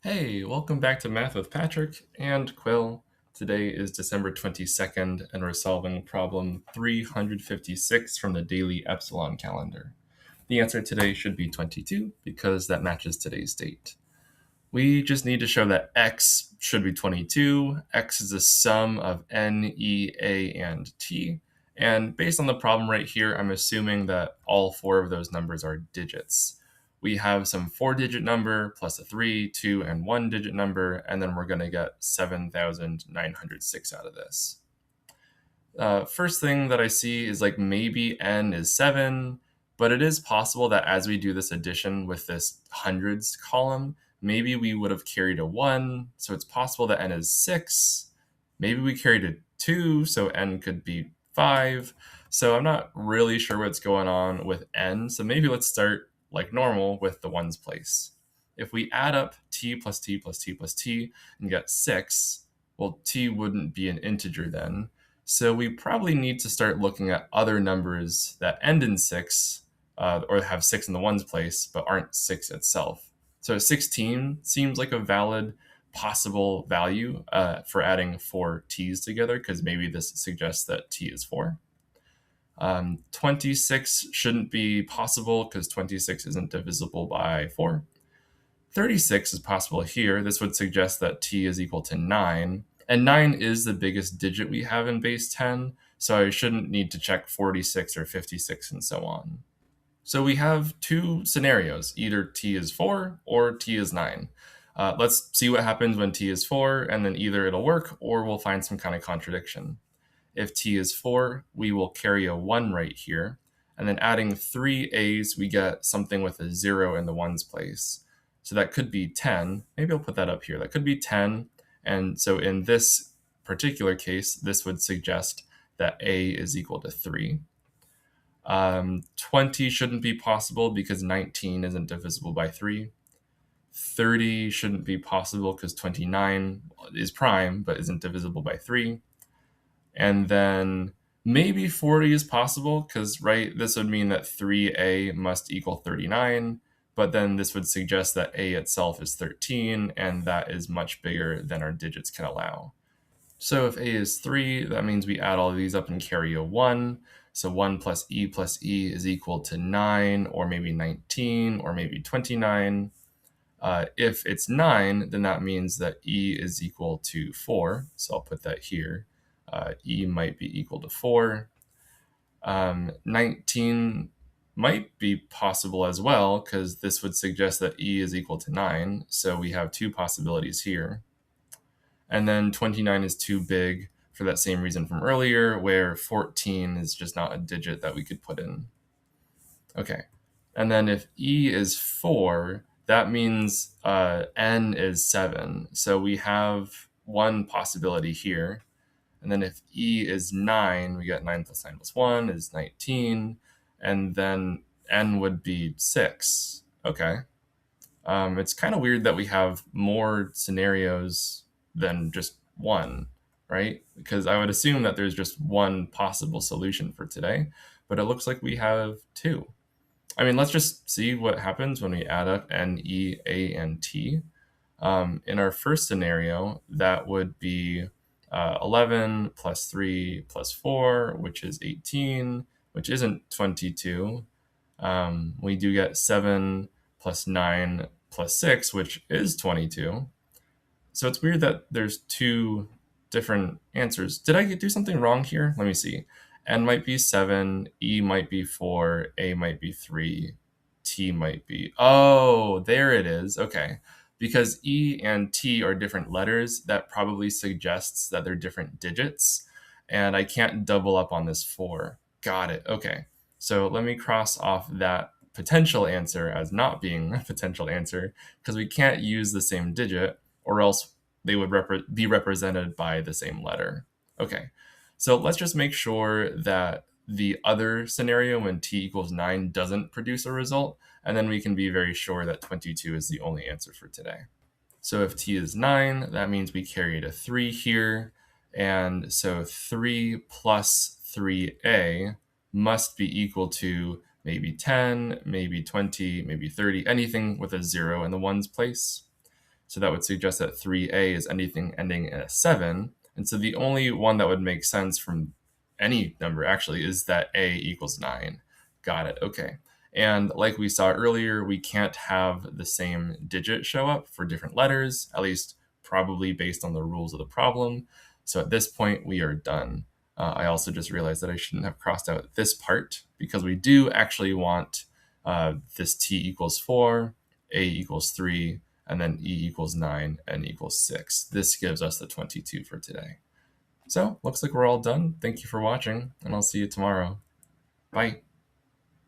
Hey, welcome back to Math with Patrick and Quill. Today is December 22nd, and we're solving problem 356 from the Daily Epsilon calendar. The answer today should be 22 because that matches today's date. We just need to show that x should be 22. X is the sum of n, e, a, and t. And based on the problem right here, I'm assuming that all four of those numbers are digits. We have some 4-digit number plus a 3, 2, and 1-digit number, and then we're going to get 7,906 out of this. First thing that I see is like maybe n is 7, but it is possible that as we do this addition with this hundreds column, maybe we would have carried a 1, so it's possible that n is 6. Maybe we carried a 2, so n could be 5. So I'm not really sure what's going on with n, so maybe let's start like normal with the ones place. If we add up t plus t plus t plus t and get 6, well, t wouldn't be an integer then. So we probably need to start looking at other numbers that end in 6 or have 6 in the ones place but aren't 6 itself. So 16 seems like a valid possible value for adding 4 t's together, because maybe this suggests that t is 4. 26 shouldn't be possible because 26 isn't divisible by 4. 36 is possible here. This would suggest that t is equal to 9. And 9 is the biggest digit we have in base 10, so I shouldn't need to check 46 or 56 and so on. So we have two scenarios. Either t is 4 or t is 9. Let's see what happens when t is 4, and then either it'll work or we'll find some kind of contradiction. If t is 4, we will carry a 1 right here, and then adding 3 a's, we get something with a 0 in the ones place. So that could be 10. Maybe I'll put that up here. That could be 10. And so in this particular case, this would suggest that a is equal to 3. 20 shouldn't be possible because 19 isn't divisible by 3. 30 shouldn't be possible because 29 is prime but isn't divisible by 3. And then maybe 40 is possible because, right, this would mean that 3a must equal 39, but then this would suggest that a itself is 13, and that is much bigger than our digits can allow. So if a is 3, that means we add all of these up and carry a 1. So 1 plus e is equal to 9, or maybe 19, or maybe 29. If it's 9, then that means that e is equal to 4. So I'll put that here. E might be equal to 4. 19 might be possible as well, because this would suggest that e is equal to 9. So we have two possibilities here. And then 29 is too big for that same reason from earlier, where 14 is just not a digit that we could put in. Okay. And then if e is 4, that means n is 7. So we have one possibility here. And then if e is 9, we get 9 plus 9 plus 1 is 19. And then n would be 6. Okay. It's kind of weird that we have more scenarios than just one, right? Because I would assume that there's just one possible solution for today, but it looks like we have two. I mean, let's just see what happens when we add up n, e, a, and t. In our first scenario, that would be 11 plus 3 plus 4, which is 18, which isn't 22. We do get 7 plus 9 plus 6, which is 22. So it's weird that there's two different answers. Did I do something wrong here? Let me see. N might be 7, E might be 4, A might be 3, T might be... Oh, there it is. Okay. Because E and T are different letters, that probably suggests that they're different digits. And I can't double up on this 4. Got it. Okay. So let me cross off that potential answer as not being a potential answer, because we can't use the same digit, or else they would be represented by the same letter. Okay, so let's just make sure that the other scenario when t equals 9 doesn't produce a result, and then we can be very sure that 22 is the only answer for today. So if t is 9, that means we carried a 3 here, and so 3 plus 3a must be equal to maybe 10, maybe 20, maybe 30, anything with a 0 in the ones place. So that would suggest that 3a is anything ending in a 7. And so the only one that would make sense from any number actually is that a equals 9. Got it. Okay. And like we saw earlier, we can't have the same digit show up for different letters, at least probably based on the rules of the problem. So at this point, we are done. I also just realized that I shouldn't have crossed out this part because we do actually want this t equals 4, a equals 3, and then e equals 9, and equals 6. This gives us the 22 for today. So looks like we're all done. Thank you for watching, and I'll see you tomorrow. Bye.